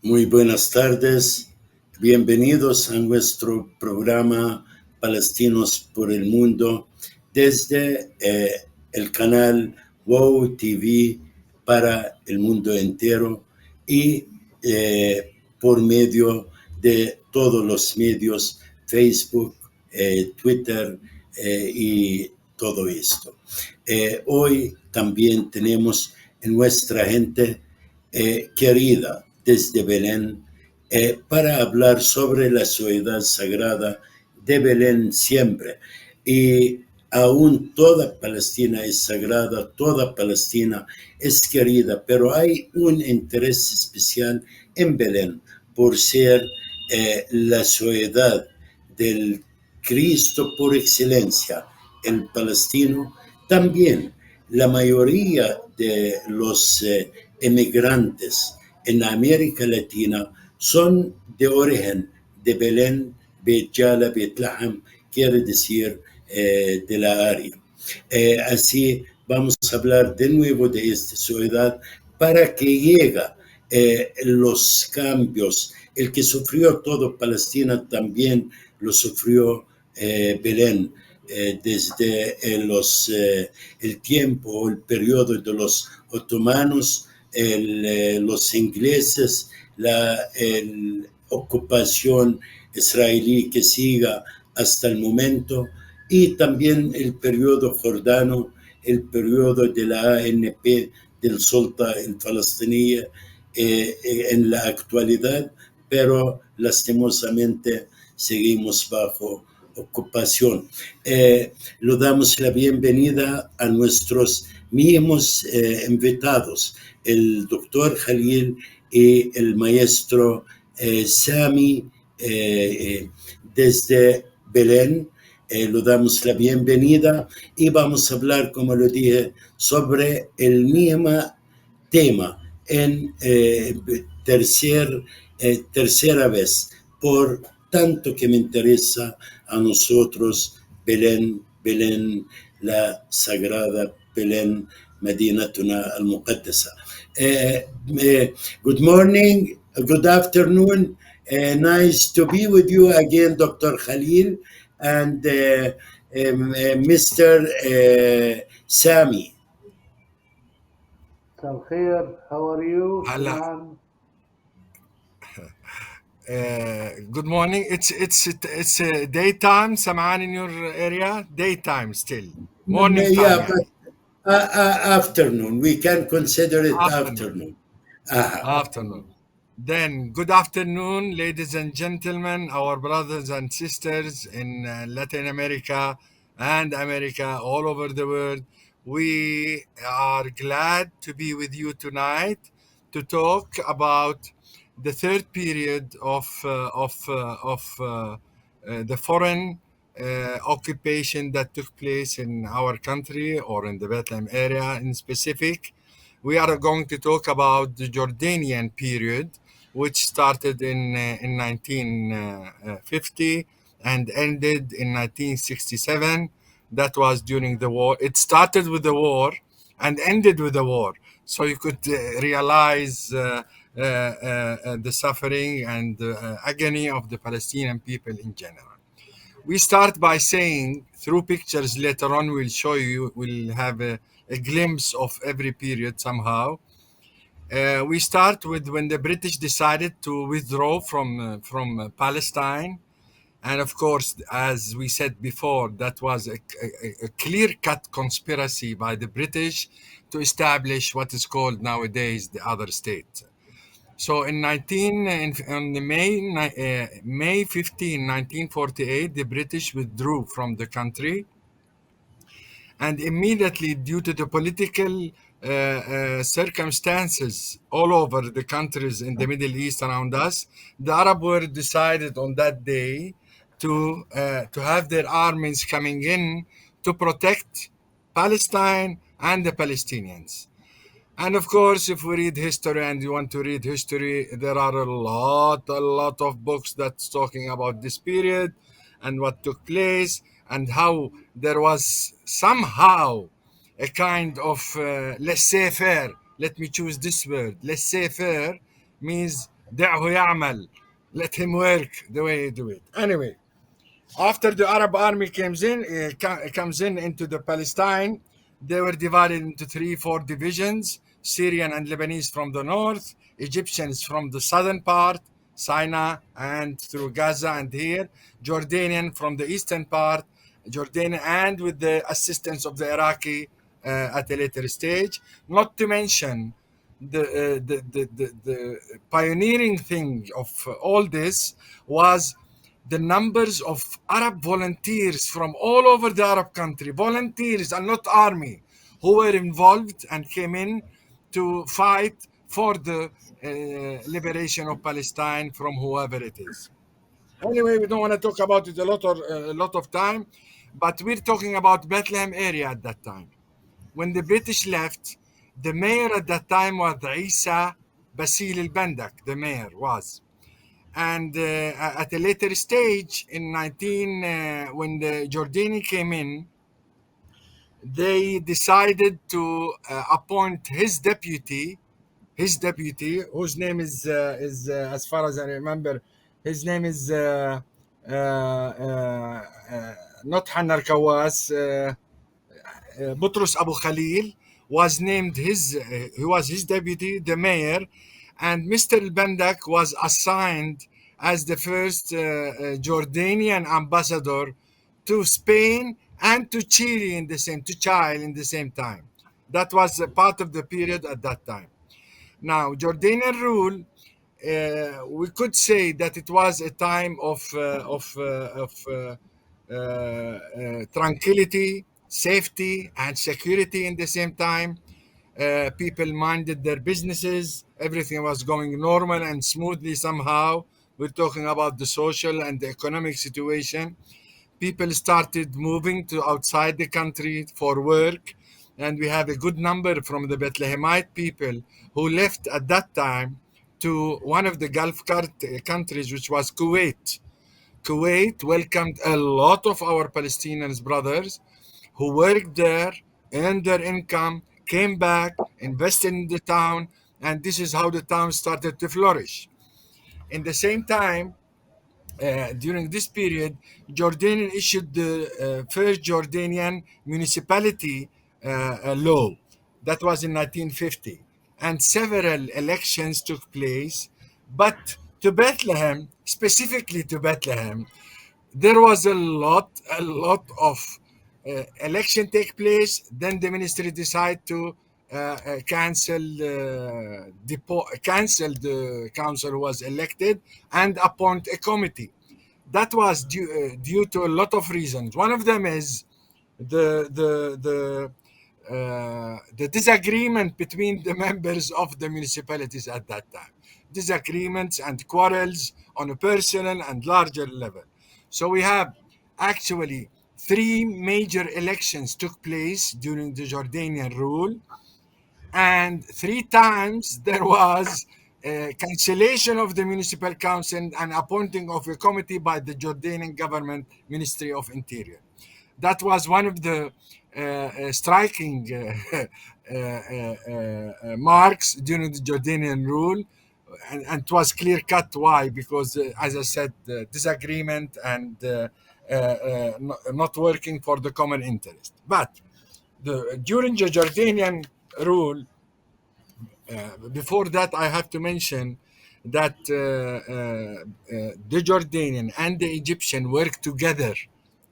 Muy buenas tardes, bienvenidos a nuestro programa Palestinos por el Mundo desde el canal WOW TV para el mundo entero y por medio de todos los medios, Facebook, Twitter y todo esto. Hoy también tenemos en nuestra gente querida desde Belén para hablar sobre la ciudad sagrada de Belén siempre. Y aún toda Palestina es sagrada, toda Palestina es querida, pero hay un interés especial en Belén por ser la ciudad del Cristo por excelencia, el palestino. También la mayoría de los emigrantes en América Latina son de origen de Belén, Beit Jala, Beit Lahem, quiere decir de la área. Así vamos a hablar de nuevo de esta ciudad para que llegue los cambios. El que sufrió todo Palestina también lo sufrió Belén. Desde el tiempo, el periodo de los otomanos, los ingleses, la ocupación israelí que siga hasta el momento, y también el periodo jordano, el periodo de la ANP, del Sulta en Palestina, en la actualidad, pero lastimosamente seguimos bajo ocupación. Le damos la bienvenida a nuestros mismos invitados, el doctor Khalil y el maestro Sami desde Belén. Le damos la bienvenida y vamos a hablar, como lo dije, sobre el mismo tema en tercera vez, por tanto que me interesa a nosotros Belén, Belén, la sagrada Belén, Medinatuna al-Muqaddasa. Good morning, good afternoon. Nice to be with you again, Dr. Khalil and Mr. Sami. Khalil, how are you? Good morning. It's daytime, Saman, in your area. Daytime still. Morning time. But afternoon. We can consider it afternoon. Afternoon. Then, good afternoon, ladies and gentlemen, our brothers and sisters in Latin America and America, all over the world. We are glad to be with you tonight to talk about the third period of the foreign occupation that took place in our country or in the Bethlehem area in specific. We are going to talk about the Jordanian period, which started in 1950 and ended in 1967. That was during the war. It started with the war and ended with the war. So you could realize the suffering and agony of the Palestinian people in general. We start by saying, through pictures later on, we'll have a glimpse of every period somehow. We start with when the British decided to withdraw from Palestine. And of course, as we said before, that was a clear-cut conspiracy by the British to establish what is called nowadays the other state. So on May 15, 1948, the British withdrew from the country. And immediately, due to the political circumstances all over the countries in the Middle East around us, the Arab world decided on that day to have their armies coming in to protect Palestine and the Palestinians. And of course, if we read history and you want to read history, there are a lot of books that's talking about this period and what took place and how there was somehow a kind of laissez-faire. Let me choose this word. Laissez-faire means دعه يعمل. Let him work the way he do it. Anyway, after the Arab army comes in into the Palestine, they were divided into 3, 4 divisions: Syrian and Lebanese from the north, Egyptians from the southern part, Sinai and through Gaza and here, Jordanian from the eastern part, Jordanian, and with the assistance of the Iraqi at a later stage. Not to mention the pioneering thing of all this was the numbers of Arab volunteers from all over the Arab country, volunteers and not army, who were involved and came in to fight for the liberation of Palestine from whoever it is. Anyway, we don't want to talk about it a lot of time, but we're talking about Bethlehem area at that time. When the British left, the mayor at that time was Isa Basil al-Bandak, the mayor was. And at a later stage, in when the Jordanian came in, they decided to appoint his deputy, whose name is as far as I remember, his name is not Hanar Kawas. Butrus Abu Khalil was named he was his deputy, the mayor, and Mr. Bandak was assigned as the first Jordanian ambassador to Spain and to Chile in the same time. That was a part of the period at that time. Now, Jordanian rule, we could say that it was a time of tranquility, safety, and security in the same time. People minded their businesses. Everything was going normal and smoothly somehow. We're talking about the social and the economic situation. People started moving to outside the country for work, and we have a good number from the Bethlehemite people who left at that time to one of the Gulf countries, which was Kuwait. Kuwait welcomed a lot of our Palestinians brothers who worked there, earned their income, came back, invested in the town, and this is how the town started to flourish. In the same time, during this period, Jordanian issued the first Jordanian municipality law. That was in 1950. And several elections took place. But to Bethlehem, specifically to Bethlehem, there was a lot of election take place. Then the ministry decided to cancel the council who was elected and appoint a committee. That was due to a lot of reasons. One of them is the the the the disagreement between the members of the municipalities at that time, disagreements and quarrels on a personal and larger level. So we have actually 3 major elections took place during the Jordanian rule, and 3 times there was a cancellation of the municipal council and appointing of a committee by the Jordanian government Ministry of Interior. That was one of the striking marks during the Jordanian rule, and it was clear cut why, because as I said, disagreement and not working for the common interest. But during the Jordanian rule, before that, I have to mention that the Jordanian and the Egyptian worked together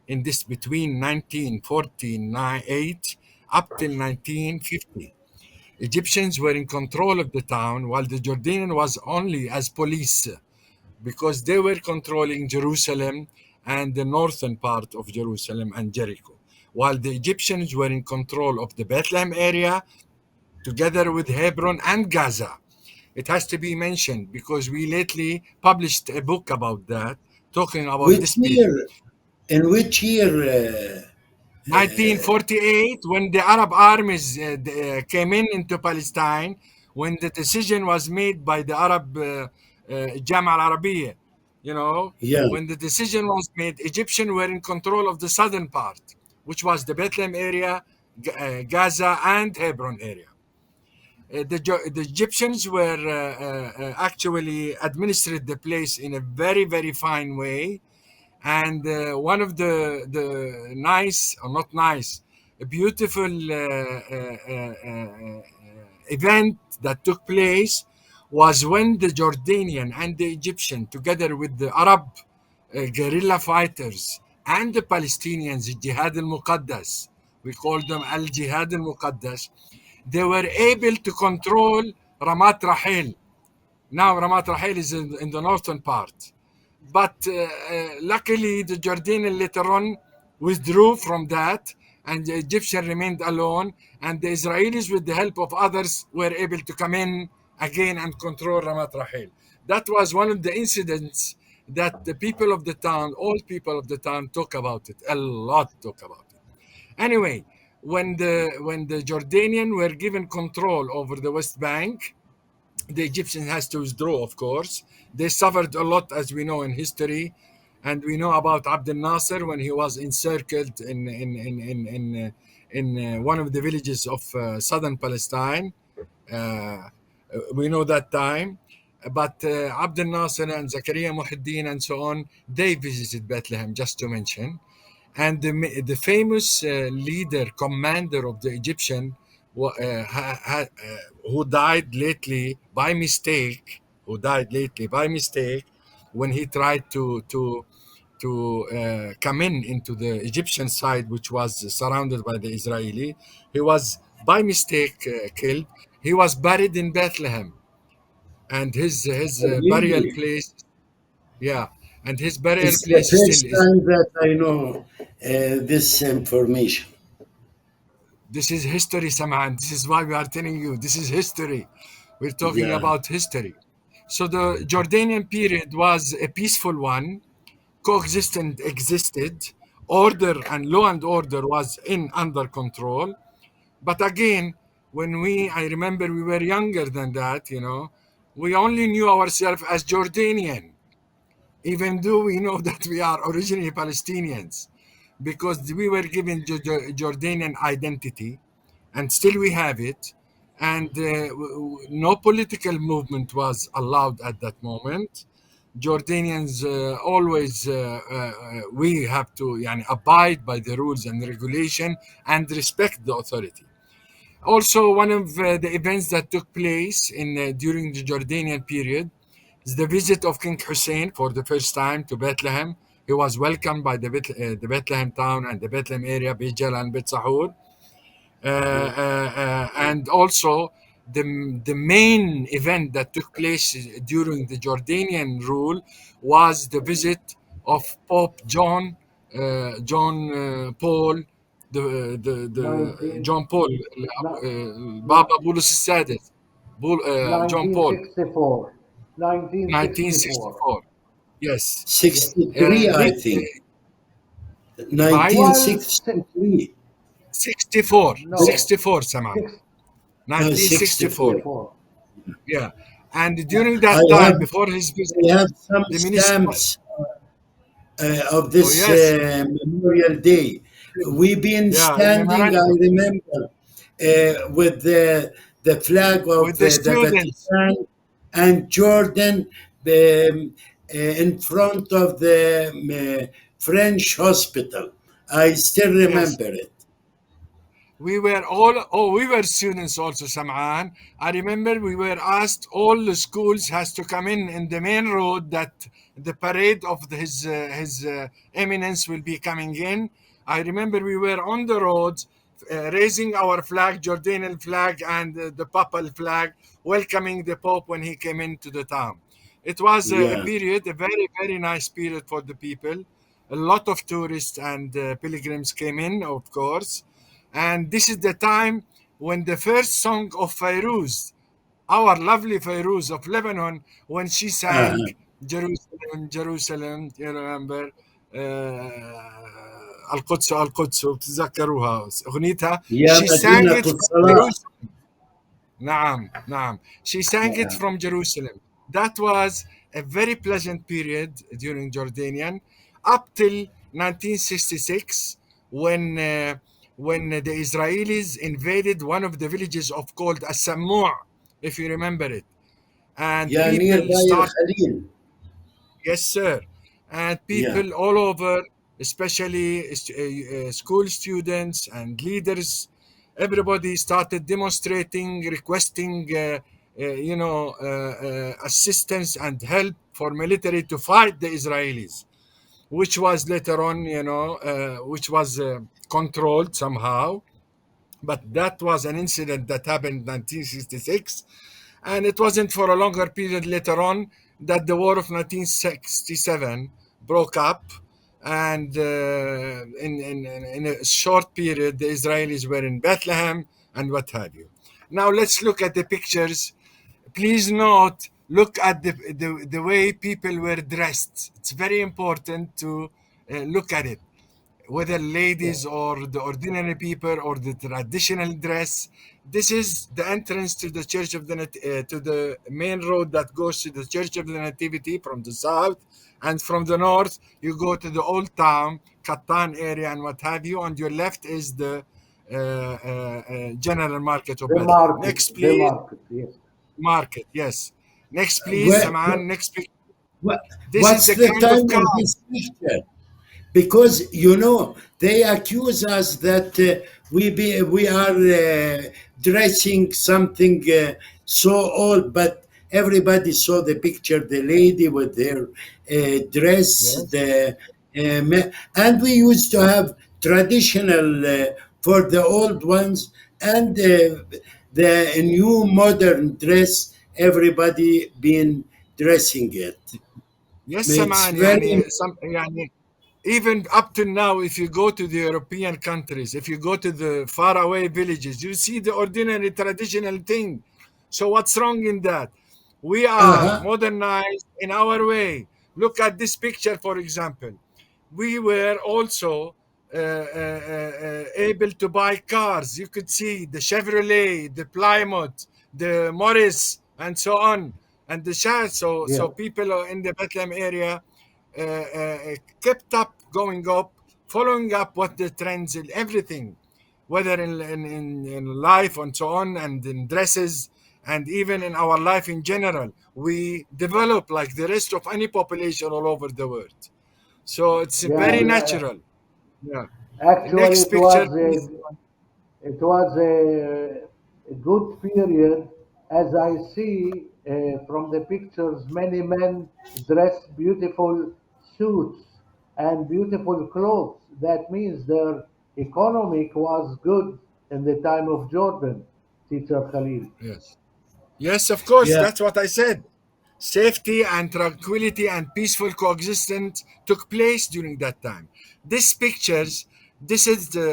in this between 1948 up till 1950. Egyptians were in control of the town, while the Jordanian was only as police, because they were controlling Jerusalem and the northern part of Jerusalem and Jericho, while the Egyptians were in control of the Bethlehem area, together with Hebron and Gaza. It has to be mentioned because we lately published a book about that, talking about Which this period. year? In which year? 1948, when the Arab armies came into Palestine, when the decision was made by the Arab Jama al-Arabiya, Yeah. when the decision was made, Egyptians were in control of the southern part, which was the Bethlehem area, Gaza, and Hebron area. the Egyptians were actually administered the place in a very, very fine way. And one of the nice, or not nice, a beautiful event that took place was when the Jordanian and the Egyptian, together with the Arab guerrilla fighters and the Palestinians, Jihad al-Muqaddas, we call them al-Jihad al-Muqaddas, they were able to control Ramat Rahel. Now Ramat Rahel is in the northern part. But luckily, the Jordanian later on withdrew from that, and the Egyptian remained alone, and the Israelis, with the help of others, were able to come in again and control Ramat Rahel. That was one of the incidents that the people of the town, all people of the town, talk about it. A lot talk about it. Anyway, when the Jordanian were given control over the West Bank, the Egyptians has to withdraw, of course. They suffered a lot, as we know in history, and we know about Abdel Nasser when he was encircled in one of the villages of southern Palestine. Uh, we know that time. But Abdel Nasser and Zakaria Muhyiddin and so on, they visited Bethlehem, just to mention. And the famous leader, commander of the Egyptian, who died lately by mistake, when he tried to come into the Egyptian side, which was surrounded by the Israeli. He was by mistake killed. He was buried in Bethlehem, and his burial Really? place, yeah, and his burial It's the place still first is. time that I know this information. This is history, Saman. This is why we are telling you. This is history. We're talking Yeah. about history. So the Jordanian period was a peaceful one. Coexistent existed. Order and law and order was in under control. But again, I remember we were younger than that, we only knew ourselves as Jordanian, even though we know that we are originally Palestinians, because we were given Jordanian identity, and still we have it. And no political movement was allowed at that moment. Jordanians always, we have to abide by the rules and regulation and respect the authority. Also, one of the events that took place during the Jordanian period is the visit of King Hussein for the first time to Bethlehem. He was welcomed by the Bethlehem town and the Bethlehem area, Bijal and Bet Sahur. And also, the main event that took place during the Jordanian rule was the visit of Pope John Paul, the 19, John Paul, ni- Baba Bulus السادس, John Paul, 1964. 1964. 1964. Yes. Yes. 63, I This, think. right? Well, 1963. 64. no. 64, Saman. Six, 1964. 64. 64. Yeah. And during I that time, have before his visit, I have some the municipal. stamps of Oh, this yes. Memorial Day. We've been Yeah, a standing, I memorandum remember, with the flag of with the the students. Vatican and Jordan in front of the French hospital. I still Yes. remember it. We were students also, Sam'an. I remember we were asked, all the schools has to come in the main road that the parade of his eminence will be coming in. I remember we were on the road raising our flag, Jordanian flag, and the papal flag, welcoming the Pope when he came into the town. It was a Yeah. period, a very, very nice period for the people. A lot of tourists and pilgrims came in, of course. And this is the time when the first song of Fairuz, our lovely Fairuz of Lebanon, when she sang Uh-huh. Jerusalem, Jerusalem, you remember, القدس القدس بتتذكروها أغنيتها. يا She sang مدينة it from الصلاة. Jerusalem. نعم نعم. She sang it Yeah. from Jerusalem. That was a very pleasant period during Jordanian up till 1966 when when the Israelis invaded one of the villages of called As-Samu', if you remember it, and Yeah, people nearby start. Khalil. Yes, sir. And Yeah. people all over, especially school students and leaders, everybody started demonstrating, requesting, assistance and help for military to fight the Israelis, which was later on, which was controlled somehow. But that was an incident that happened in 1966, and it wasn't for a longer period later on that the war of 1967 broke up, and in a short period the Israelis were in Bethlehem and what have you. Now let's look at the pictures. Please note, look at the way people were dressed. It's very important to look at it, whether Yes. ladies or the ordinary people or the traditional dress. This is the entrance to the Church of the to the main road that goes to the Church of the Nativity from the south, and from the north you go to the old town, Katan area and what have you. On your left is the general market of Bethlehem. Next, The please. market, yes. Market, yes. Next, please, Where, Saman. Next picture. what, This is what's the the kind of time car. of this picture? Because they accuse us that we are dressing something so old, but everybody saw the picture, the lady with her dress, Yes. and we used to have traditional for the old ones, and the new modern dress, everybody been dressing it. Yes, It's Saman. very يعني even up to now, if you go to the European countries, if you go to the faraway villages, you see the ordinary traditional thing. So what's wrong in that? We are uh-huh. modernized in our way. Look at this picture, for example. We were also able to buy cars. You could see the Chevrolet, the Plymouth, the Morris, and so on, and the Shah. So Yeah. people in the Bethlehem area kept up going up, following up what the trends in everything, whether in life and so on, and in dresses, and even in our life in general. We develop like the rest of any population all over the world. So it's Yeah, very yeah. natural. Yeah. Actually, Next picture, please. it was a good period. As I see from the pictures, many men dress beautiful suits and beautiful clothes. That means their economic was good in the time of Jordan, Teacher Khalil. Yes. Yes, of course. Yeah. That's what I said. Safety and tranquility and peaceful coexistence took place during that time. These pictures, this is the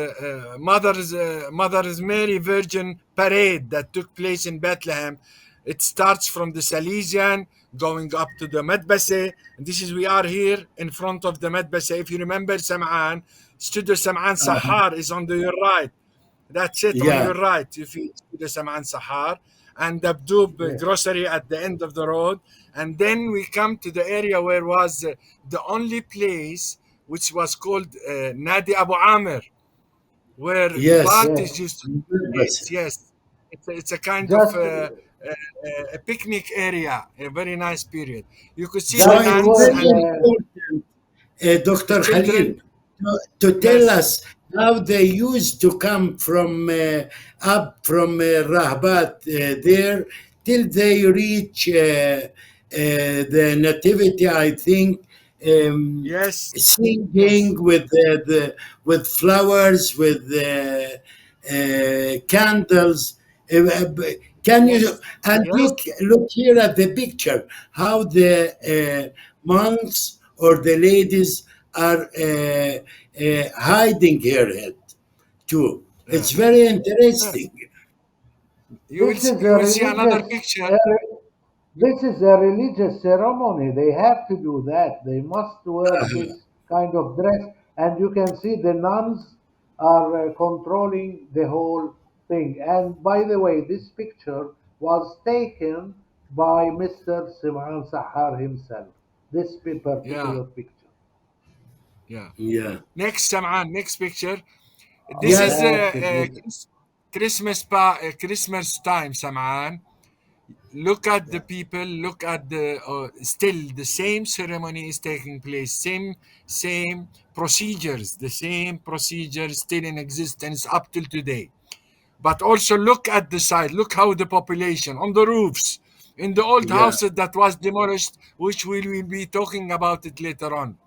Mother's Mary Virgin parade that took place in Bethlehem. It starts from the Salesian going up to the Medbase. And this is, we are here in front of the Medbase. If you remember Sam'an, Studio Sam'an Uh-huh. Sahar is on your right. That's it, on Yeah. your right. If you see the Saman Sahar and the Abdub Yes. grocery at the end of the road. And then we come to the area where was the only place which was called Nadi Abu Amir, where Yes. Yes. parties used to take But place. Yes, it's a kind of Just a picnic area, a very nice period. You could see so the just it's nuns when very and important, the Dr. Khalil, children. to tell Yes, us how they used to come from up from Rahbat there till they reach the Nativity, I think, yes, yes, singing with with flowers, with candles. Can you yes, and yes. look here at the picture how the monks or the ladies are hiding her head too. Yeah. It's very Yes. interesting. this is You a will see another religious picture. this is a religious ceremony. They have to do that. They must wear Uh-huh. this kind of dress. And you can see the nuns are controlling the whole thing. And by the way, this picture was taken by Mr. Simon Sahar himself. This Yeah, particular picture. yeah. Yeah. Next, Sam'an, next picture. This Yeah, is That's a good. Christmas time, Saman. Look at the people. Look at the still the same ceremony is taking place. Same procedures. The same procedures still in existence up till today. But also look at the side. Look how the population on the roofs, in the old yeah, houses that was demolished, which we will be talking about it later on.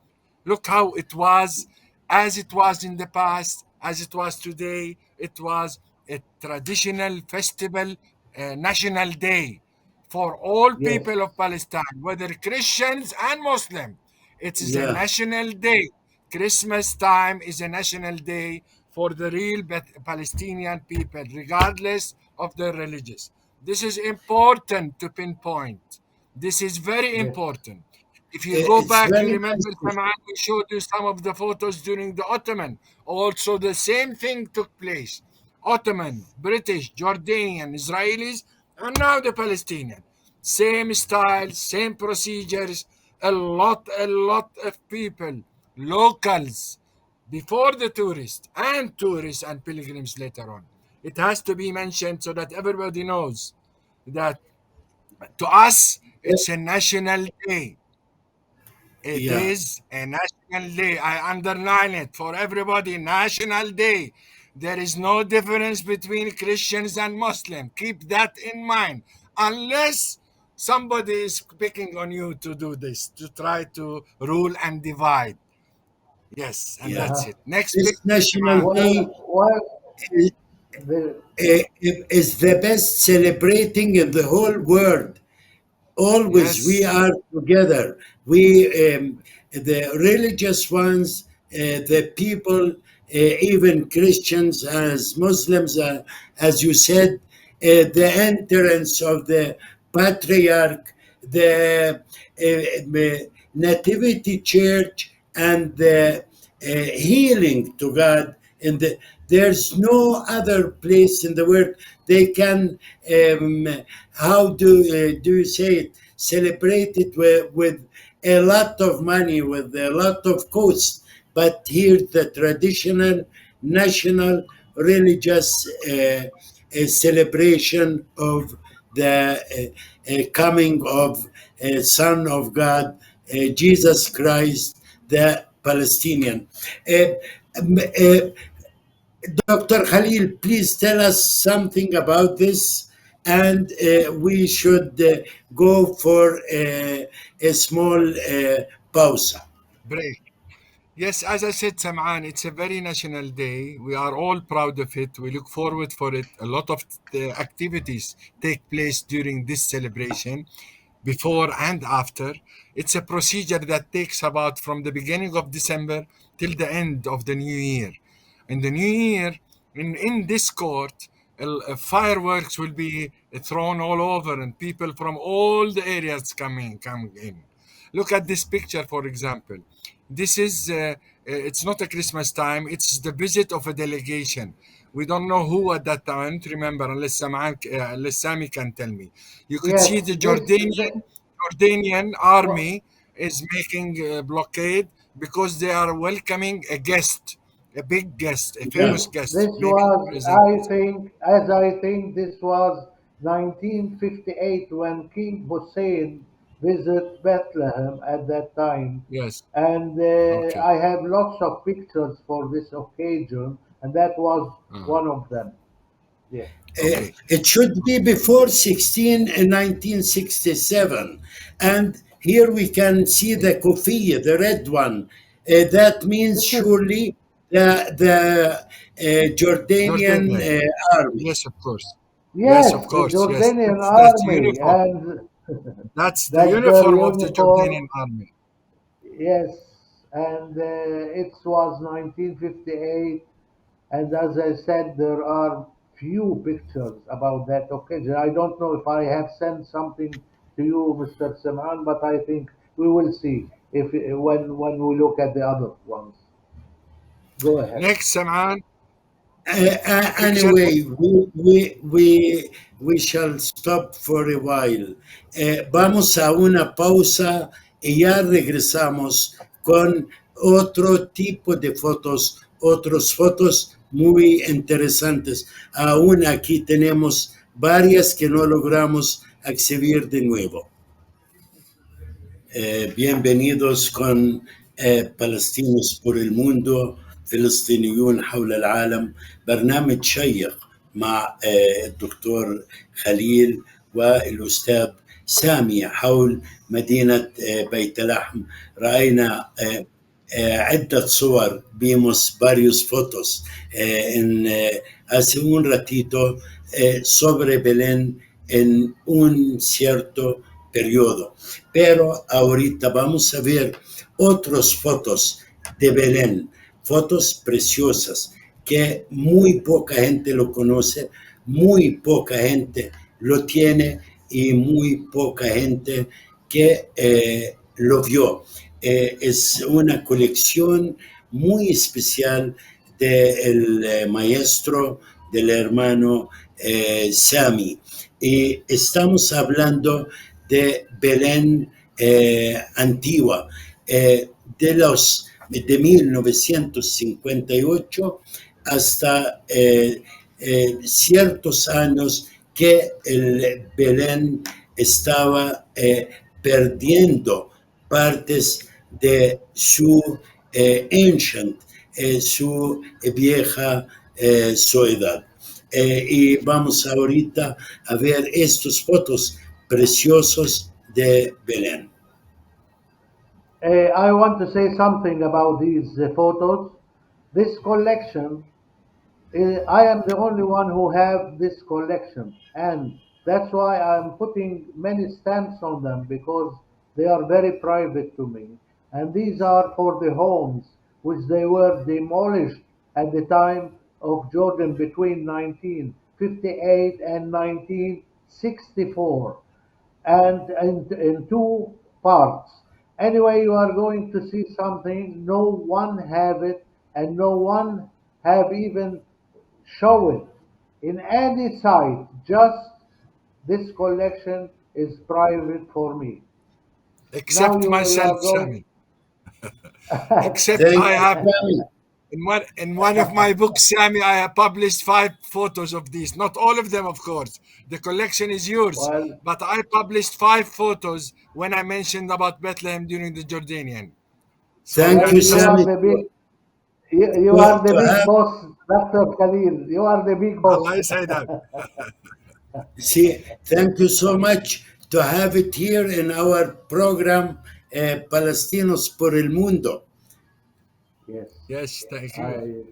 Look how it was, as it was in the past, as it was today. It was a traditional festival, national day for all Yes, people of Palestine, whether Christians and Muslim. It is a yeah, national day. Christmas time is a national day for the real Palestinian people, regardless of their religious. This is important to pinpoint. This is very yes, important. If you go it's back, you very remember, peaceful. Saman, we showed you some of the photos during the Ottoman. Also, the same thing took place. Ottoman, British, Jordanian, Israelis, and now the Palestinian. Same style, same procedures, a lot of people, locals, before the tourists and pilgrims later on. It has to be mentioned so that everybody knows that to us, Yeah, it's a national day. It yeah, is a national day. I underline it for everybody. National day. There is no difference between Christians and Muslim. Keep that in mind. Unless somebody is picking on you to do this, to try to rule and divide. Yes, and yeah. that's it. Next This picture, National man. Day well, is, the is the best celebrating in the whole world. Always we Yes, are together. We, the religious ones, the people, even Christians as Muslims, as you said, the entrance of the patriarch, the nativity church, and the healing to God. And there's no other place in the world they can, um, how do you say it, celebrate it with a lot of money, with a lot of cost. But here, the traditional, national, religious celebration of the coming of Son of God, Jesus Christ, the Palestinian. Uh, um, uh, Dr. Khalil, please tell us something about this, and we should go for a small pause. break. Yes, as I said, Sam'an, it's a very national day. We are all proud of it. We look forward for it. A lot of activities take place during this celebration, before and after. It's a procedure that takes about from the beginning of December till the end of the new year. In the new year, in this court, fireworks will be thrown all over, and people from all the areas come in. Look at this picture, for example. This is it's not a Christmas time. It's the visit of a delegation. We don't know who at that time. Remember, unless Sami can tell me. You could yes, see the the, Jordanian army is making a blockade because they are welcoming a guest, a big guest, a Yeah, famous guest, this maybe the was, president. I think this was 1958 when King Hussein visited Bethlehem at that time. Yes. And Okay. I have lots of pictures for this occasion, and that was Uh, one of them. Yes. okay. it should be before 1967. And here we can see the kufiya, the red one. That means This is, surely the Jordanian Jordanian. army. Yes, of course. Yes, yes, of the course. Yes, Jordanian that's the army, uniform. and That's the that's their uniform of the uniform. Jordanian army. Yes, and it was 1958, and as I said, there are few pictures about that occasion. I don't know if I have sent something to you, Mr. Saman, but I think we will see if when we look at the other ones. Go ahead. Next, Sam'an, picture. Anyway, we shall stop for a while. Vamos a una pausa y ya regresamos con otro tipo de fotos, otros fotos muy interesantes. Aún aquí tenemos varias que no logramos acceder de nuevo. Bienvenidos con Palestinos por el mundo فلسطينيون حول العالم برنامج شيق مع الدكتور خليل والأستاذ سامي حول مدينة بيت لحم. رأينا عدة صور, vimos varios fotos hace un ratito sobre Belén en un cierto periodo. Pero ahorita vamos a ver otras fotos de Belén, fotos preciosas que muy poca gente lo conoce, muy poca gente lo tiene y muy poca gente que lo vio. Es una colección muy especial del maestro, del hermano Sami. Y estamos hablando de Belén antigua, de 1958 hasta ciertos años que el Belén estaba perdiendo partes de su ancient, su vieja ciudad. Y vamos ahorita a ver estos fotos preciosos de Belén. I want to say something about these photos. This collection, I am the only one who have this collection, and that's why I'm putting many stamps on them because they are very private to me. And these are for the homes which they were demolished at the time of Jordan between 1958 and 1964 and in two parts. Anyway, you are going to see something no one have it and no one have even show it in any site. Just this collection is private for me. Now Except you myself, are going. Sammy. Except Thank I you, have Sami. in one of my books, Sammy, I have published 5 photos of these. Not all of them, of course. The collection is yours, Well, but I published 5 photos when I mentioned about Bethlehem during the Jordanian. So you Thank well, you, you are Sami, understand? the big. You are the to big have. boss, Dr. Khalil. You are the big boss. Allah say that. See, thank you so much to have it here in our program, Palestinos por el Mundo. Yes, Yes, thank you. I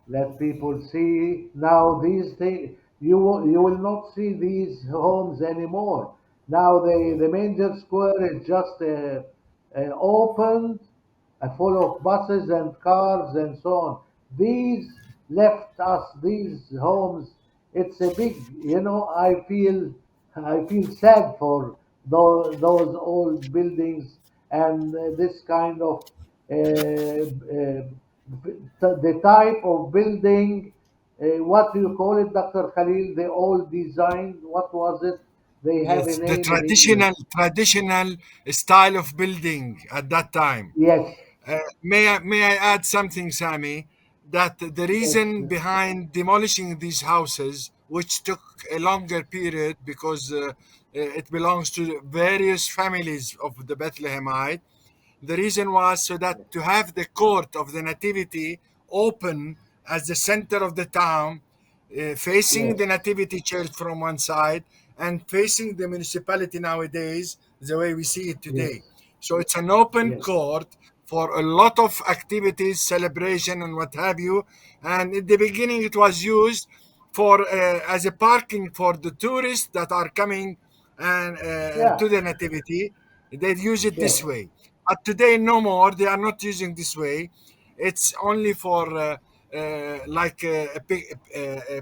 let people see now these things. You will not see these homes anymore. Now the manger square is just opened, full of buses and cars and so on. These left us these homes. It's a big, I feel sad for those old buildings and this kind of the type of building. What do you call it, Dr. Khalil? The old design. What was it? They have a Yes, the name in English. traditional style of building at that time. Yes, May I add something, Sami? That the yes, reason behind demolishing these houses, which took a longer period because it belongs to various families of the Bethlehemite, the reason was so that to have the court of the Nativity open as the center of the town, facing yes, the Nativity Church from one side and facing the municipality nowadays, the way we see it yes, today. So it's an open yes, court for a lot of activities, celebration, and what have you. And in the beginning, it was used for as a parking for the tourists that are coming and yeah, to the Nativity. They use it yes, this way. But today, no more. They are not using this way. It's only for like a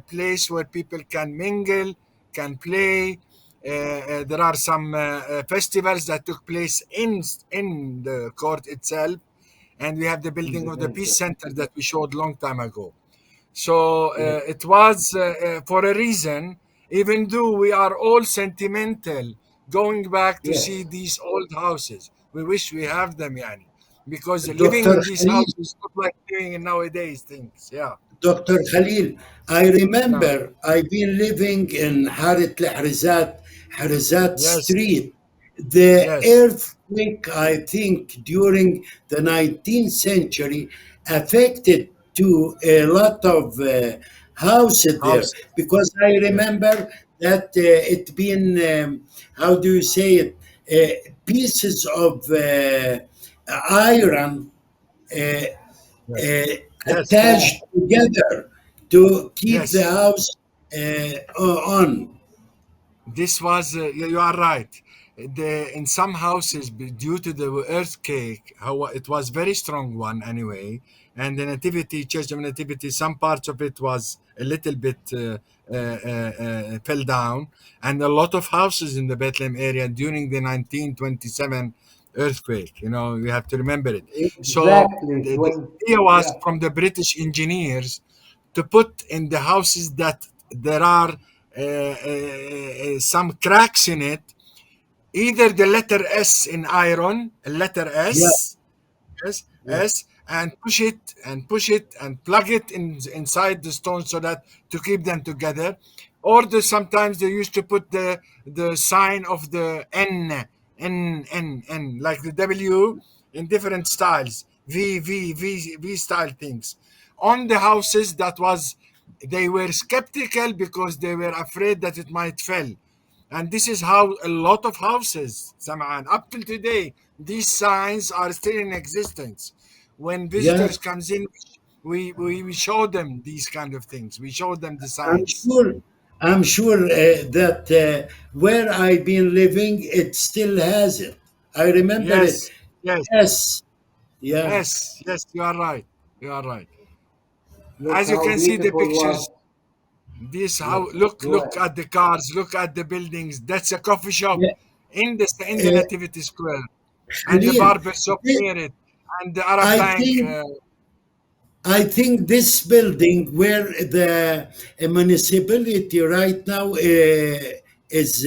place where people can mingle, can play. There are some festivals that took place in the court itself, and we have the in building the of the center. peace center that we showed long time ago. So Yes, it was for a reason, even though we are all sentimental going back to yes, see these old houses. We wish we have them, yani. because living Dr. in these Khalil, houses is not like living in nowadays things. Yeah. Dr. Khalil, I No. remember I've been living in Harit Harizat Yes. Street. The Yes. earthquake, I think, during the 19th century affected to a lot of houses there Houses. because I Yes. remember that it been, how do you say it, pieces of iron uh, Yes. uh, Yes. Yeah. attached together to keep the Yes. house on. This was, you are right. In some houses, due to the earthquake, how it was very strong one anyway, and the nativity, church of nativity, some parts of it was a little bit fell down, and a lot of houses in the Bethlehem area during the 1927 earthquake. You know, you have to remember it. So Exactly. the idea was Yeah. from the British engineers to put in the houses that there are some cracks in it, either the letter S in iron, letter Yeah, S, yes, Yes. and push it and plug it inside the stone so that to keep them together. Or sometimes they used to put the sign of the N like the W in different styles, V style things on the houses. That was, they were skeptical because they were afraid that it might fail. And this is how a lot of houses, Saman, up till today, these signs are still in existence. When yeah. visitors comes in, we show them these kind of things. We show them the I'm signs. sure. I'm sure that where I've been living, it still has it. I remember it. Yes, yes, Yes. Yeah. yes, you are right. You are right. Look As you how can see the beautiful pictures, was. this Yes. how look Go ahead. at the cars, look at the buildings. That's a coffee shop Yeah. in the Uh, Nativity Square, and the Khalil, barber shop thi- near it, and the Arab I Bank think I think this building where the municipality right now is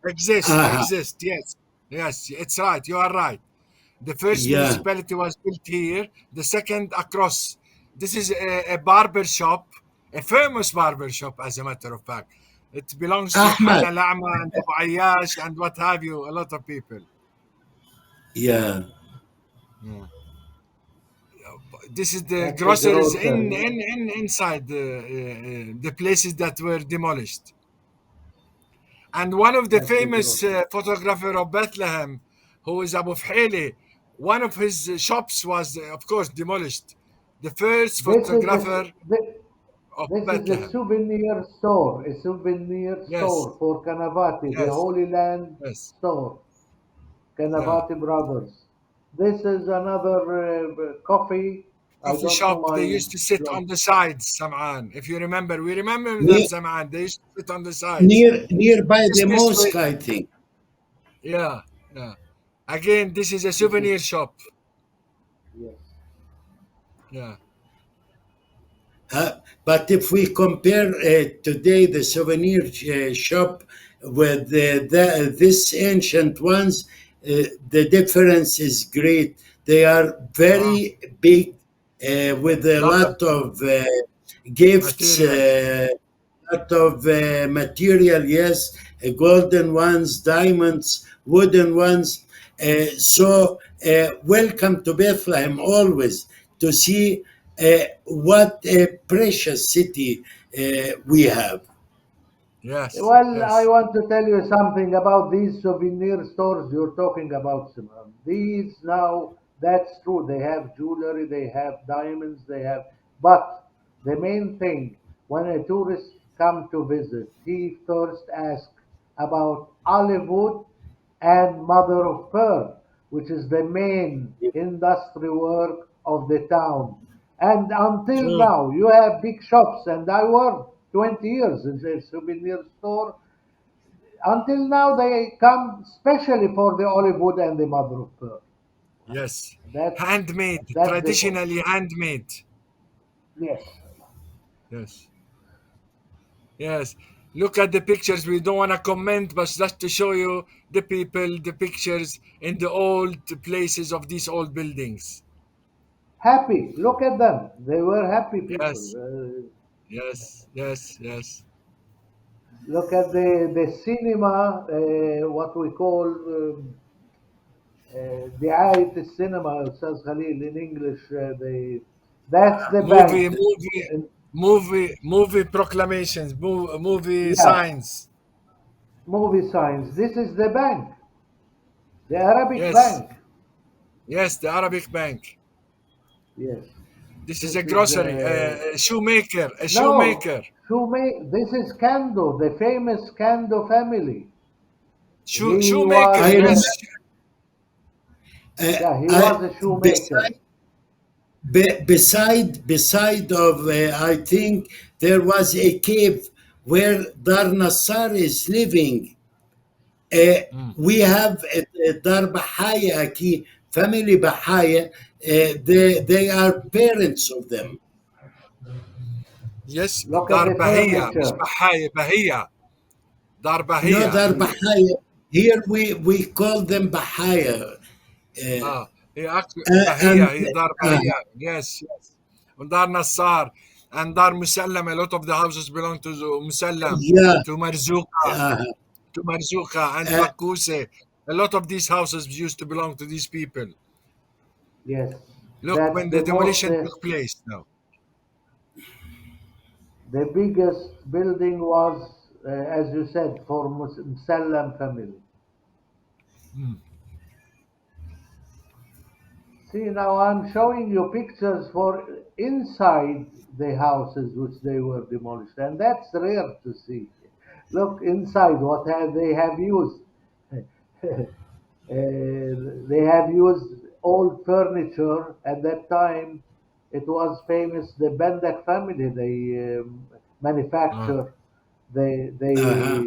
exist. uh, Exist. Yes, yes, it's right. You are right. The first yeah. municipality was built here. The second across. This is a barber shop, a famous barber shop, as a matter of fact. It belongs to Ahmad. Hana Lama and Abu Ayyash and what have you. A lot of people. Yeah. Yeah. This is the That's a groceries grocery. inside the places that were demolished. And one of the That's a famous grocery. photographer of Bethlehem, who is Abu Fhele, one of his shops was, of course, demolished. The first This is a photographer of this is a Bethlehem. souvenir Yes, store for Kanavati, the yes, Holy Land yes. store, Yeah. Kanavati Brothers. This is another coffee. I Coffee don't know shop, they my used to sit blog. on the sides, Sam'an. If you remember, we remember them, near, Sam'an. They used to sit on the sides. nearby the Just this way. mosque, I think. Yeah, yeah. Again, this is a This is souvenir shop. yes. Yeah, But if we compare today the souvenir shop with this ancient ones, the difference is great. They are wow. very big with a Lot of lot of gifts, materials. lot of material, yes, golden ones, diamonds, wooden ones. Welcome to Bethlehem always to see what a precious city we have. Yes, Well, I yes. want to tell you something about these souvenir stores you're talking about, Simran. These now, that's true. They have jewelry, they have diamonds, they have. But the main thing, when a tourist come to visit, he first asks about olive wood and mother of pearl, which is the main industry work of the town. And until True. now, you have big shops, and I worked 20 years in a souvenir store. Until now, they come specially for the olive wood and the mother of pearl. Yes. That's Handmade, that's the point. traditionally handmade. Yes. Yes. Yes. Look at the pictures. We don't want to comment, but just to show you the people, the pictures in the old places of these old buildings. Happy. Look at them. They were happy people. Yes, yes, yes, yes. Look at the cinema, what we call دعاية السينما, أستاذ Khalil, in English. That's the Movie, bank. movie, And, movie proclamations, movie yeah, signs. movie signs. This is the bank, the Arabic Yes, bank. yes, the Arabic Bank. Yes, This is this a is grocery, a shoemaker, a no. shoemaker. This is Kando, the famous Kando family. He Shoemaker, I was, remember yes. yeah, he I, was a shoemaker. beside beside of I think there was a cave where Dar Nassar is living. Mm. We have Dar Bahaya Aki, family Bahaya. They are parents of them. Yes, Look at Dar the Bahia, مش furniture. Bahaya, Bahia. Dar No, Bahia. Dar Bahaya. Here we call them Bahaya. Uh, Ah, he actually and Bahia, he Dar Bahia. Yes, yes. And Dar Nassar and Dar Musallam. A lot of the houses belong to Musallam, yeah, to Marzuka, uh, and uh, Bakuse. A lot of these houses used to belong to these people. Yes, Look, that's when the the most, demolition took place now. the biggest building was, as you said, for Musallam family. Mm. See, now I'm showing you pictures for inside the houses which they were demolished, and that's rare to see. Look inside what have they have used. They have used old furniture at that time. It was famous, the Bendak family. They Ah, manufacture uh-huh.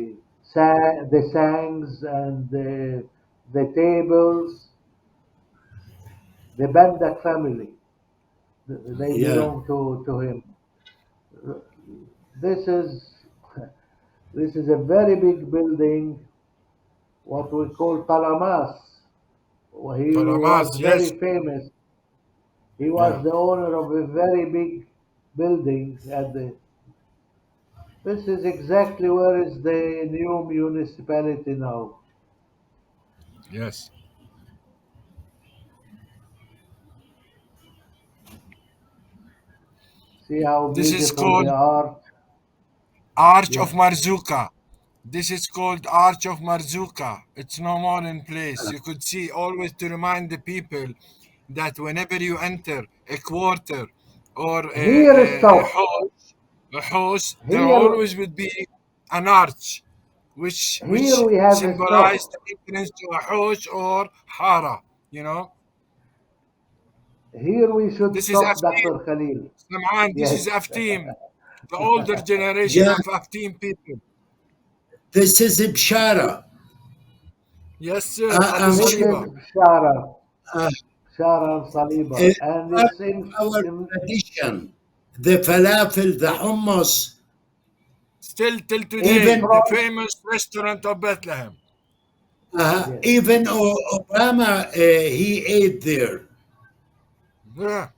the sangs and the tables. The Bendak family. They Yeah. belong to him. This is this is a very big building, what we call Talamas. He was Paramaz, yes. very famous. He Yeah. was the owner of a very big building at the. This is exactly where is the new municipality now. Yes. See how This is beautiful they called are. Arch of Yes. Marzuka. This is called Arch of Marzuka. It's no more in place. You could see always to remind the people that whenever you enter a quarter or Here is so. a house, there Here, always would be an arch, here which we have a symbolized stop. the entrance to a house or hara. You know, Here we should this is stop, Aftim. Dr. Khalil. Sam'an, this is Yes. Aftim. The older generation Yeah, of Aftim people. this is Bishara. Yes, sir. Abu I'm This sure is Saliba. Bishara, uh, Bishara and Saliba, it's and part it's of our tradition. The falafel, the hummus, Still till in today, even the front. famous restaurant of Bethlehem. Yes. even Obama, he ate there. Yeah.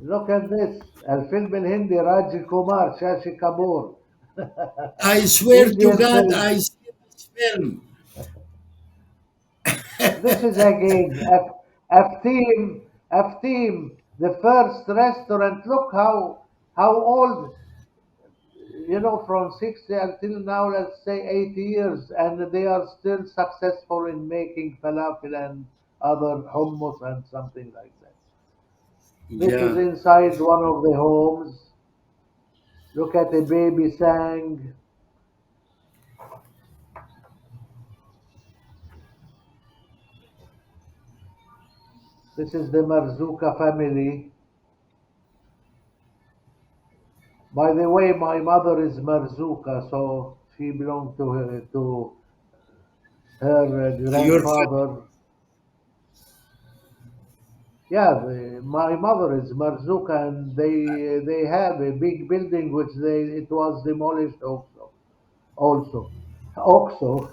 Look at this. الفيلم الهندي راجي كومار شاشي كابور. I swear to Indian God, film. I see this film. This is again Afteem, the first restaurant. Look how old, from 60 until now, let's say 80 years, and they are still successful in making falafel and other hummus and something like that. This is Yeah. inside one of the homes. Look at a baby sang. This is the Marzuka family. By the way, my mother is Marzuka, so she belonged to her Your family. grandfather. Yeah, my mother is Marzuka, and they have a big building which it was demolished also. also. Oxo,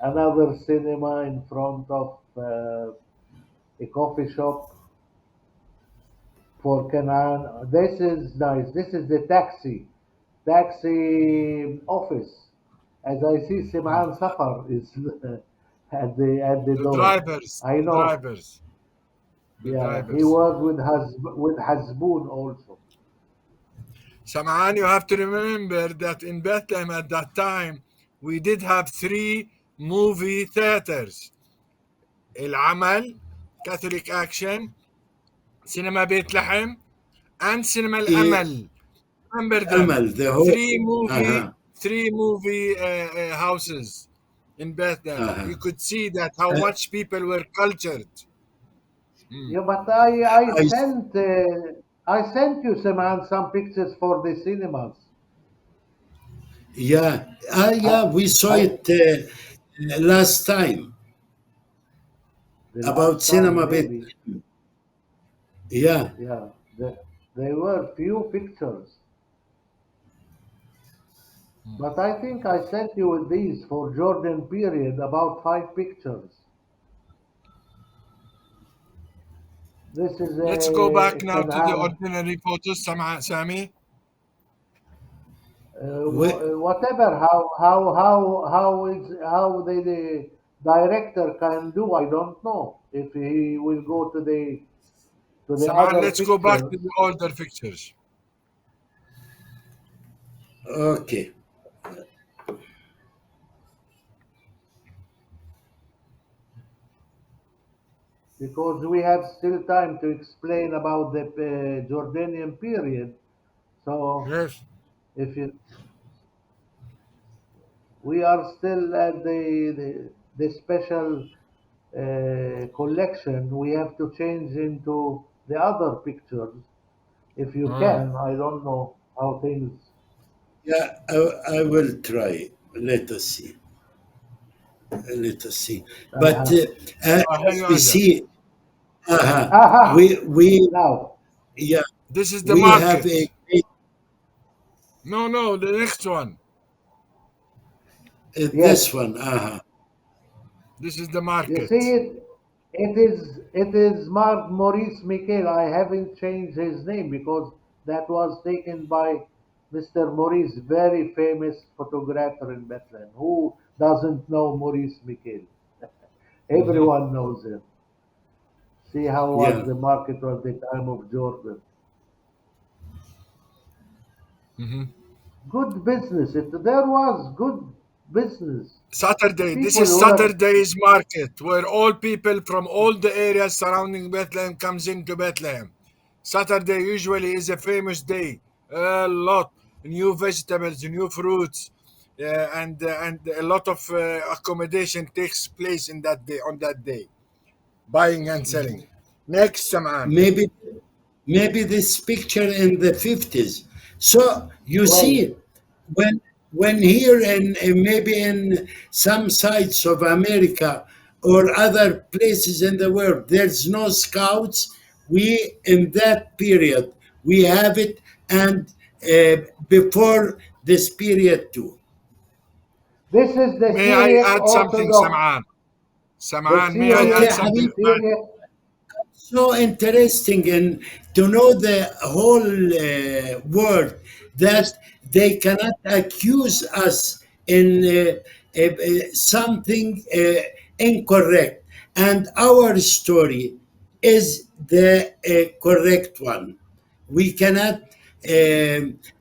another cinema in front of a coffee shop for Canaan. This is nice. This is the taxi office. As I see, Simran Safar is at the The door. drivers, I the know. drivers, the Yeah, he drivers. was with Hasboon also. Sam'an, you have to remember that in Bethlehem at that time, we did have three movie theaters. العمل, Catholic Action, Cinema Beit Lahem, and Cinema Eh, Al-Amal. Remember them. Amal, the whole. Uh-huh. Three movie houses in Bethlehem. Uh-huh. You could see that how Uh, much people were cultured. Yeah, but I I, sent you Simran some pictures for the cinemas. yeah, I yeah, we saw I it last time the about last time cinema bit. maybe. Yeah, Yeah, there were few pictures, but I think I sent you with these for Jordan period about five pictures. This is Let's go back a now to the Canaan, ordinary photos, Sami. we, whatever. How the director can do. I don't know if he will go to the Saman, other let's go back pictures to the older pictures. okay. because we have still time to explain about the Jordanian period. So Yes. if you we are still at the special collection, we have to change into the other pictures. If you Mm. can, I don't know how things. Yeah, I will try. Let us see. Let us see. But Uh-huh. as we حلو. see, Aha! we Now, yeah, This is the we have market. a No, no, the next one. this yes, one. This is the you see market. it. It is Mark Maurice Michael. I haven't changed his name because that was taken by Mr. Maurice, very famous photographer in Bethlehem. Who doesn't know Maurice Michael? Hmm. Everyone knows him. See how was Yeah. the market at the time of Jordan. Hmm. Good business. There was good business. Saturday. This People is were. Saturday's market where all people from all the areas surrounding Bethlehem comes into Bethlehem. Saturday usually is a famous day. A lot new vegetables, new fruits, and a lot of accommodation takes place in that day on that day, buying and selling. Next, Saman. Maybe this picture in the 50s. So you Well, see, when here and maybe in some sides of America or other places in the world, there's no scouts. We in that period we have it, and before this period too. this is the May I Syriac add something, Orthodox. Saman? The Saman, may I Okay, add Syriac, something? Habib. Syriac. So interesting and to know the whole world Just that they cannot accuse us in something incorrect, and our story is the correct one. We cannot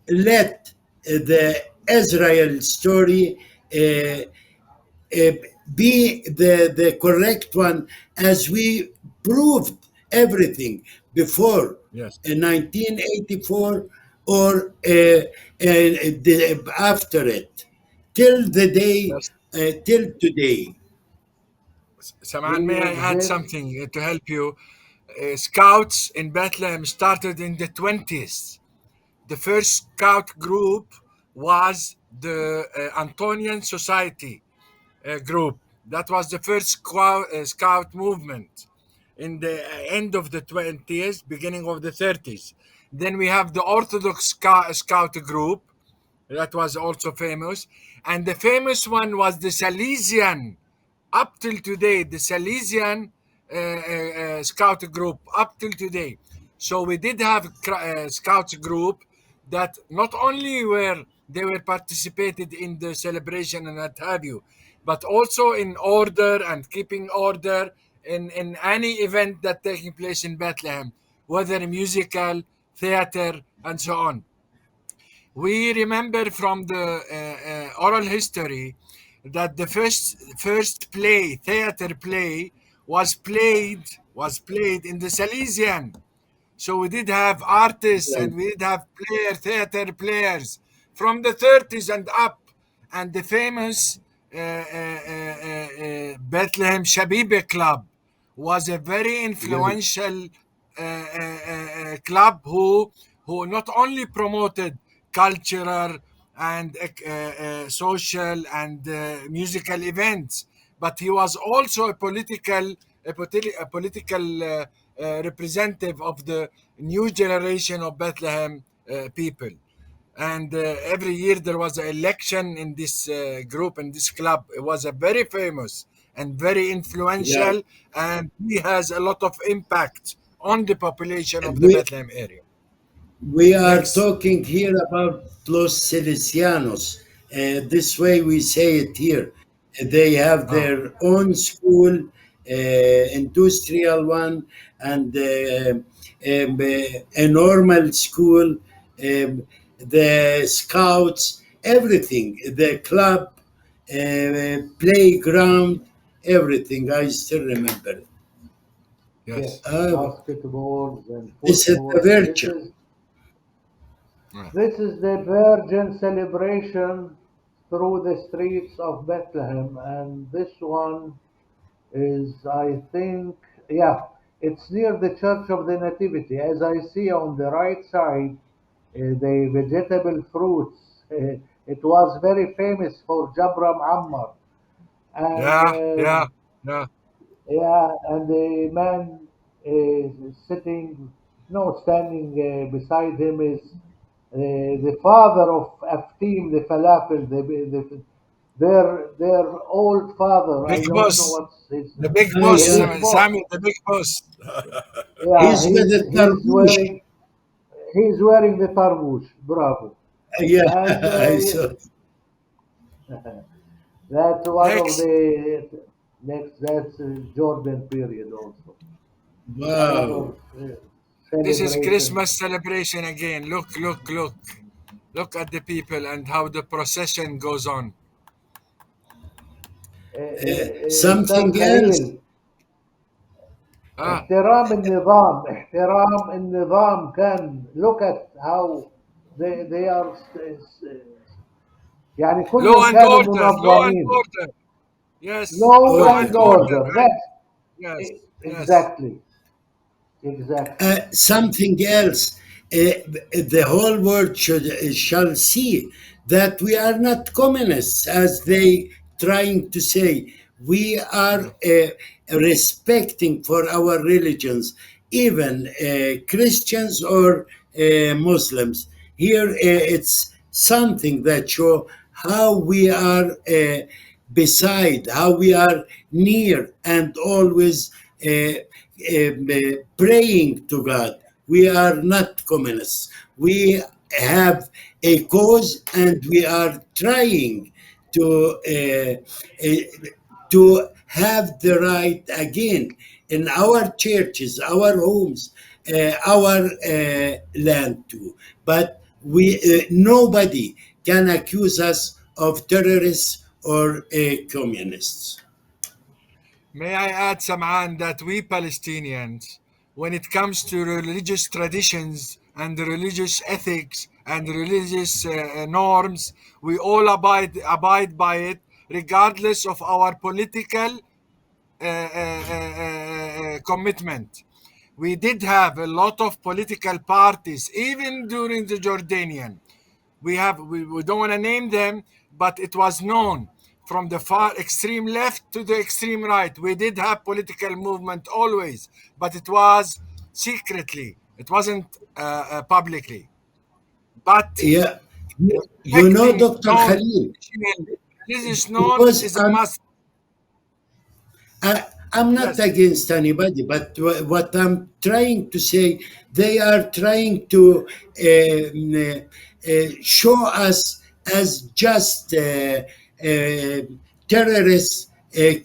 let the Israel story uh, uh, be the correct one, as we proved everything before yes. 1984 or after it till the day Yes. till today. Saman, We may I add exist. something to help you? Scouts in Bethlehem started in the 20s. The first scout group was the Antonian Society group. That was the first scout movement in the end of the 20s, beginning of the 30s. Then we have the Orthodox scout group, that was also famous. And the famous one was the Salesian. Up till today, the Salesian scout group, up till today. So we did have scouts group that not only were they were participated in the celebration and what have you, but also in order and keeping order in any event that taking place in Bethlehem, whether musical, theater, and so on. We remember from the oral history that the first play, theater play, was played in the Salesian. So we did have artists Yes, and we did have theater players from the 30s and up. And the famous Bethlehem Shabibe Club was a very yes, influential club who not only promoted cultural and social and musical events, but he was also a political representative of the new generation of Bethlehem people. And every year there was an election in this group, in this club. It was a very famous and very Yeah. influential, and he has a lot of impact on the population of the We Bethlehem area. we are Next. talking here about Los Salesianos. This way we say it here. They have Ah, their own school, industrial one, and a normal school, the scouts, everything, the club, playground, everything. I still remember. yes. yes. Uh, Basketballs and this is the footballs. This virtue. is Ah. this is the Virgin celebration through the streets of Bethlehem, and this one is, I think, yeah, it's near the Church of the Nativity. As I see on the right side, the vegetable fruits. It was very famous for Jabram Ammar. And Yeah, yeah, yeah. yeah, and the man is sitting, no, standing beside him is the father of Aftim, the falafel, their old father. I Big don't know boss. what's his The name. big Ah, boss, The yeah. big boss. Sami, the big boss. Yeah, He's with the tarbush. he's wearing the tarbush. Bravo. Yeah, And I saw. that's one of Next. the next. That's Jordan period also. Another Wow. This is celebration. Christmas celebration again. Look, look, look. Look at the people and how the procession goes on. أستاذ Something else. خليل Ah, احترام النظام كان look at how they are يعني law كلهم and كانوا order, law and منظمين. order. Yes, Law law Order. and and order. order. And That's yes, yes. exactly, exactly. Something else. The whole world shall see that we are not communists, as they trying to say. We are Mm. respecting for our religions, even Christians or Muslims. Here, it's something that show how we are beside, how we are near, and always praying to God. We are not communists. We have a cause, and we are trying to have the right again in our churches, our homes, our land too. But we nobody can accuse us of terrorists or communists. May I add, Sam'an, that we Palestinians, when it comes to religious traditions and religious ethics and religious norms, we all abide by it, regardless of our political commitment. We did have a lot of political parties, even during the Jordanian. We don't want to name them, but it was known from the far extreme left to the extreme right. We did have political movement always, but it was secretly. It wasn't publicly. But Yeah, You know, Expecting Dr. known Khalil, religious known because is a must. I'm not Yes, against anybody, but what I'm trying to say, they are trying to show us as just terrorists,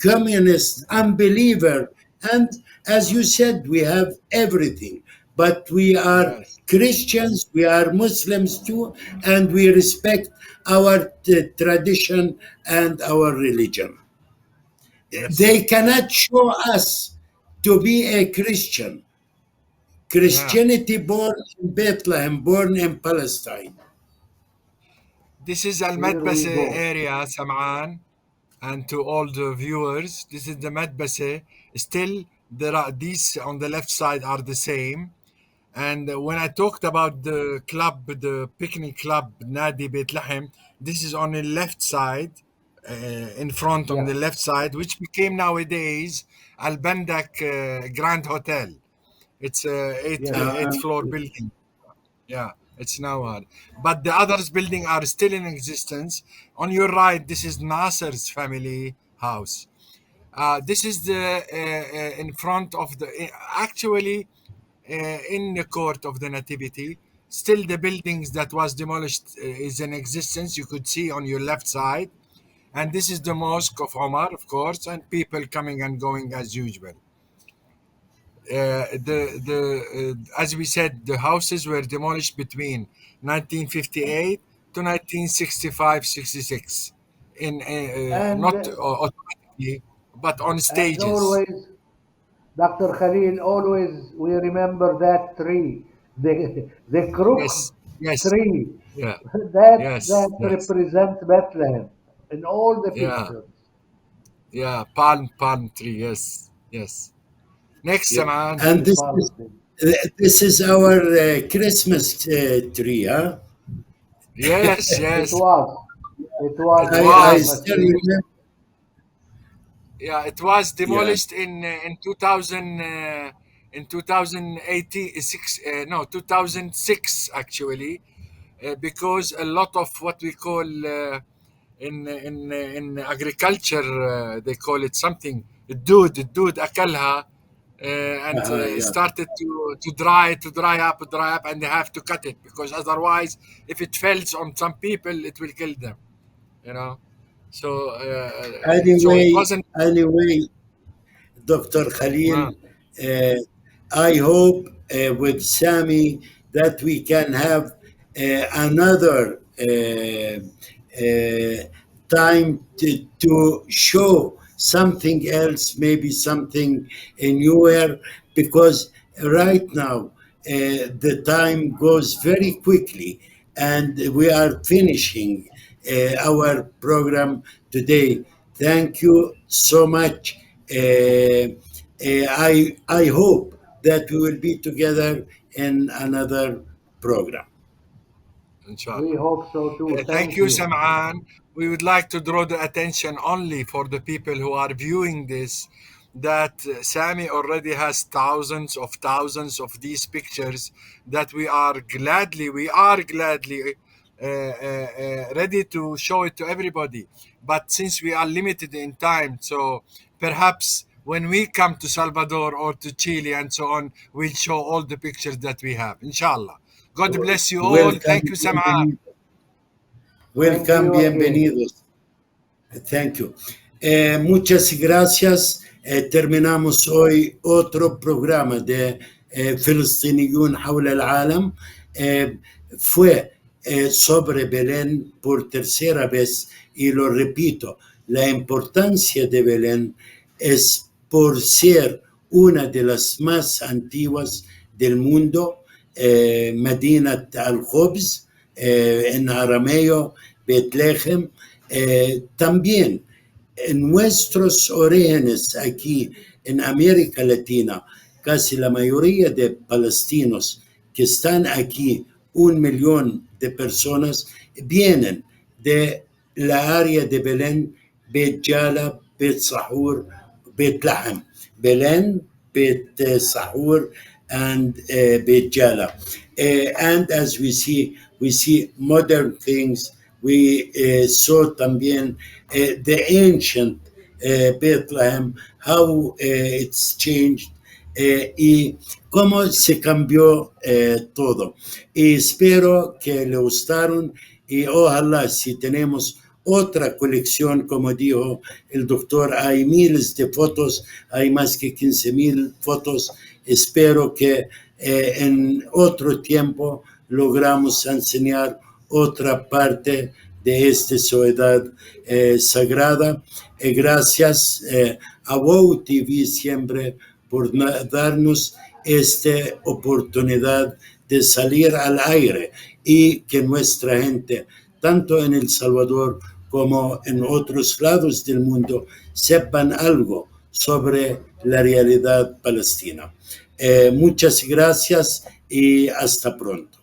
communists, unbeliever. And as you said, we have everything, but we are yes, Christians, we are Muslims too, and we respect our tradition and our religion. yes. They cannot show us to be a Christian. Yeah. Christianity born in Bethlehem, born in Palestine. This is Al Here we Madbase go. area, Sam'an, and to all the viewers, this is the Madbase. Still, there are these on the left side are the same. And when I talked about the club, the picnic club, Nadi Bethlehem, this is on the left side, in front on Yeah, the left side, which became nowadays Al Bandak Grand Hotel. It's a yes, eight floor building. Yeah, it's now hard. But the others building are still in existence. On your right, this is Nasser's family house. This is the in front of the actually in the court of the Nativity. Still, the buildings that was demolished is in existence. You could see on your left side, and this is the mosque of Omar, of course, and people coming and going as usual. As we said, the houses were demolished between 1958 to 1965-66, in and not automatically, but on as stages. always, Dr. Khalil, always we remember that tree, the crook Yes, yes, tree, yeah, that yes, yes, represents Bethlehem in all the yeah, pictures. yeah. Palm tree. Yes, yes. Next, Yeah. Saman. And Yes, palm tree. this is our Christmas tree, huh? Yes, It yes. was, it was It a I was Christmas still tree. remember. Yeah, it was Yeah. demolished in 2000 in 2086 no 2006 actually, because a lot of what we call in agriculture, they call it something الدود أكلها, and Yeah. started to dry up, and they have to cut it because otherwise if it falls on some people it will kill them, you know. So it wasn't. Anyway, Dr. Khalil, uh, uh, I hope with Sami that we can have another time to show something else, maybe something newer, because right now the time goes very quickly and we are finishing our program today. Thank you so much. I hope that we will be together in another program. We Inshallah. hope so too. Thank Thank you, you. Sam'an. We would like to draw the attention only for the people who are viewing this that Sami already has thousands of these pictures that we are gladly ready to show it to everybody. But since we are limited in time, so perhaps when we come to Salvador or to Chile and so on, we'll show all the pictures that we have. Inshallah. God bless you all. Thank Welcome, you, Sam'an. bienvenido. Thank Welcome, you again. bienvenidos. Thank you. Muchas gracias. Terminamos hoy otro programa de Filistiniun حول العالم. Fue sobre Belén por tercera vez y lo repito, la importancia de Belén es por ser una de las más antiguas del mundo, Medina al-Khubz, en arameo, Betlehem. También en nuestros orígenes aquí en América Latina, casi la mayoría de palestinos que están aquí, 1 millón de personas, vienen de la área de Belén, Bet Jala, Bet Sahur, Bet Lahem. Belén, Bet Sahur, and Bishara. And as we see modern things. We saw también the ancient Bethlehem, how it's changed y cómo se cambió todo. Y espero que le gustaron y ojalá si tenemos otra colección, como dijo el doctor, hay miles de fotos, hay más que 15,000 fotos. Espero que en otro tiempo logramos enseñar otra parte de esta ciudad sagrada. Gracias a WOW TV siempre por darnos esta oportunidad de salir al aire y que nuestra gente, tanto en El Salvador como en otros lados del mundo, sepan algo sobre la realidad palestina. Muchas gracias y hasta pronto.